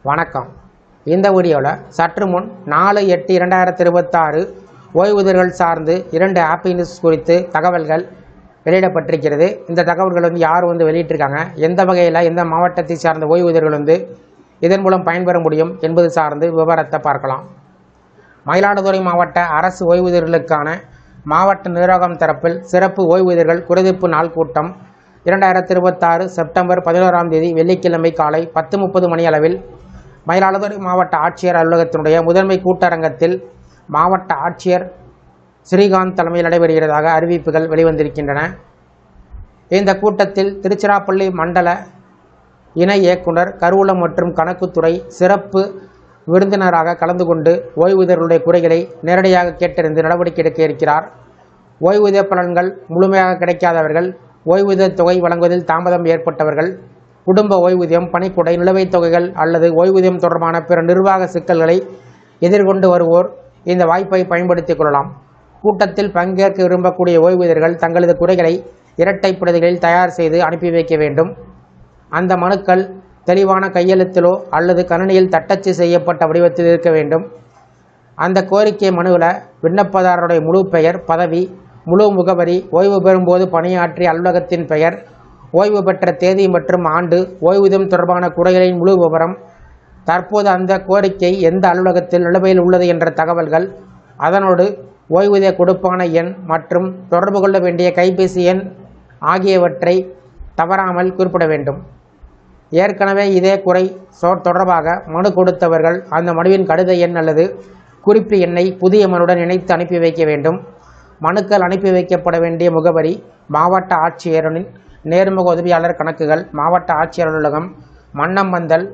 வணக்கம். இந்த வீடியோவில் சற்று முன் 4/8/2026 ஓய்வூதியர்கள் சார்ந்து 2 ஹாப்பி நியூஸ் குறித்து தகவல்கள் வெளியிடப்பட்டிருக்கிறது. இந்த தகவல்கள் யார் வெளியிட்டிருக்காங்க, எந்த வகையில் எந்த மாவட்டத்தை சார்ந்த ஓய்வூதியர்கள் இதன் மூலம் பயன்பெற முடியும் என்பது சார்ந்து விவரத்தை பார்க்கலாம். மயிலாடுதுறை மாவட்ட அரசு ஓய்வூதியர்களுக்கான மாவட்ட நிர்வாகம் தரப்பில் சிறப்பு ஓய்வூதியர்கள் குறைதீர்ப்பு நாள் கூட்டம் 2026 செப்டம்பர் 11ஆம் தேதி வெள்ளிக்கிழமை காலை 10:30 மணி அளவில் மயிலாடுதுறை மாவட்ட ஆட்சியர் அலுவலகத்தினுடைய முதன்மை கூட்டரங்கத்தில் மாவட்ட ஆட்சியர் ஸ்ரீகாந்த் தலைமையில் நடைபெறுகிறதாக அறிவிப்புகள் வெளிவந்திருக்கின்றன. இந்த கூட்டத்தில் திருச்சிராப்பள்ளி மண்டல இணை இயக்குனர் கருவூலம் மற்றும் கணக்குத்துறை சிறப்பு விருந்தினராக கலந்து கொண்டு ஓய்வூதியர்களுடைய குறைகளை நேரடியாக கேட்டறிந்து நடவடிக்கை எடுக்க இருக்கிறார். ஓய்வூதிய பலன்கள் முழுமையாக கிடைக்காதவர்கள், ஓய்வூதிய தொகை வழங்குவதில் தாமதம் ஏற்பட்டவர்கள், குடும்ப ஓய்வூதியம், பணிக்கொடை, நிலுவைத் தொகைகள் அல்லது ஓய்வூதியம் தொடர்பான பிற நிர்வாக சிக்கல்களை எதிர்கொண்டு வருவோர் இந்த வாய்ப்பை பயன்படுத்திக் கொள்ளலாம். கூட்டத்தில் பங்கேற்க விரும்பக்கூடிய ஓய்வூதியர்கள் தங்களது குறைகளை இரட்டை பிரதிகளில் தயார் செய்து அனுப்பி வைக்க வேண்டும். அந்த மனுக்கள் தெளிவான கையெழுத்திலோ அல்லது கணினியில் தட்டச்சு செய்யப்பட்ட வடிவத்தில் இருக்க வேண்டும். அந்த கோரிக்கை மனுவில் விண்ணப்பதாரருடைய முழு பெயர், பதவி, முழு முகவரி, ஓய்வு பெறும்போது பணியாற்றிய அலுவலகத்தின் பெயர், ஓய்வு பெற்ற தேதி மற்றும் ஆண்டு, ஓய்வூதியம் தொடர்பான குறைகளின் முழு விவரம், தற்போது அந்த கோரிக்கை எந்த அலுவலகத்தில் நிலுவையில் உள்ளது என்ற தகவல்கள், அதனோடு ஓய்வூதிய கொடுப்பான எண் மற்றும் தொடர்பு கொள்ள வேண்டிய கைபேசி எண் ஆகியவற்றை தவறாமல் குறிப்பிட வேண்டும். ஏற்கனவே இதே குறை தொடர்பாக மனு கொடுத்தவர்கள் அந்த மனுவின் கடித எண் அல்லது குறிப்பு எண்ணை புதிய மனுடன் இணைத்து அனுப்பி வைக்க வேண்டும். மனுக்கள் அனுப்பி வைக்கப்பட வேண்டிய முகவரி: மாவட்ட ஆட்சியரின் நேர்முக உதவியாளர் கணக்குகள், மாவட்ட ஆட்சியர் அலுவலகம், மன்னம்பந்தல்,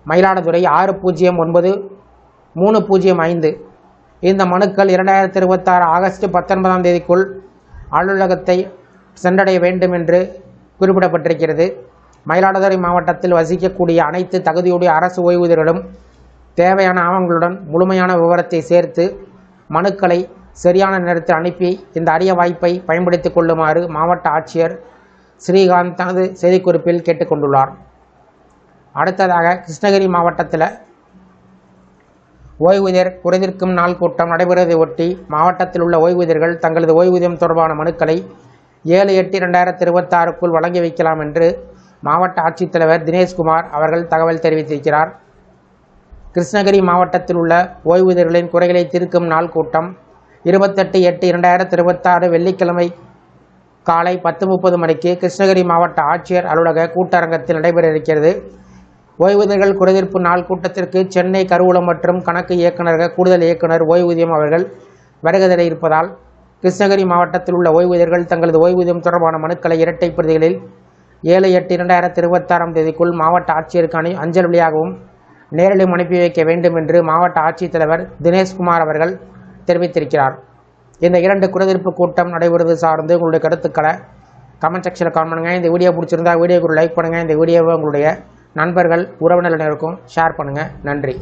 மயிலாடுதுறை 609305. இந்த மனுக்கள் 2026 ஆகஸ்ட் 19ஆம் தேதிக்குள் அலுவலகத்தை சென்றடைய வேண்டும் என்று குறிப்பிடப்பட்டிருக்கிறது. மயிலாடுதுறை மாவட்டத்தில் வசிக்கக்கூடிய அனைத்து தகுதியுடைய அரசு ஓய்வூதியர்களும் தேவையான ஆவணங்களுடன் முழுமையான விவரத்தை சேர்த்து மனுக்களை சரியான நேரத்தில் அனுப்பி இந்த அரிய வாய்ப்பை பயன்படுத்திக் கொள்ளுமாறு மாவட்ட ஆட்சியர் ஸ்ரீகாந்த் தனது செய்திக்குறிப்பில் கேட்டுக்கொண்டுள்ளார். அடுத்ததாக கிருஷ்ணகிரி மாவட்டத்தில் ஓய்வூதியர் குறைதீர்க்கும் நாள் கூட்டம் நடைபெறுவதை ஒட்டி மாவட்டத்தில் உள்ள ஓய்வூதியர்கள் தங்களது ஓய்வூதியம் தொடர்பான மனுக்களை 7/8/2026 வழங்கி வைக்கலாம் என்று மாவட்ட ஆட்சித்தலைவர் தினேஷ்குமார் அவர்கள் தகவல் தெரிவித்திருக்கிறார். கிருஷ்ணகிரி மாவட்டத்தில் உள்ள ஓய்வூதியர்களின் குறைகளை தீர்க்கும் நாள் கூட்டம் 28/8/2026 வெள்ளிக்கிழமை காலை 10:30 மணிக்கு கிருஷ்ணகிரி மாவட்ட ஆட்சியர் அலுவலக கூட்டரங்கத்தில் நடைபெற இருக்கிறது. ஓய்வூதியர்கள் குறைதீர்ப்பு நாள் கூட்டத்திற்கு சென்னை கருவூலம் மற்றும் கணக்கு இயக்குநரக கூடுதல் இயக்குனர் ஓய்வூதியம் அவர்கள் வருகை தர இருப்பதால் கிருஷ்ணகிரி மாவட்டத்தில் உள்ள ஓய்வூதியர்கள் தங்களது ஓய்வூதியம் தொடர்பான மனுக்களை இரட்டை பிரதிகளில் 7/8/2026 தேதிக்குள் மாவட்ட ஆட்சியருக்கு அஞ்சல் வழியாகவும் நேரிலும் அனுப்பி வைக்க வேண்டும் என்று மாவட்ட ஆட்சித்தலைவர் தினேஷ்குமார் அவர்கள் தெரிவித்திருக்கிறார். இந்த 2 குறைதீர்ப்பு கூட்டம் நடைபெறுவது சார்ந்து உங்களுடைய கருத்துக்களை கமெண்ட் செக்ஷனில் கமெண்ட் பண்ணுங்கள். இந்த வீடியோ பிடிச்சிருந்தா வீடியோக்கு லைக் பண்ணுங்கள். இந்த வீடியோவை உங்களுடைய நண்பர்கள், உறவினர்களுக்கும் ஷேர் பண்ணுங்கள். நன்றி.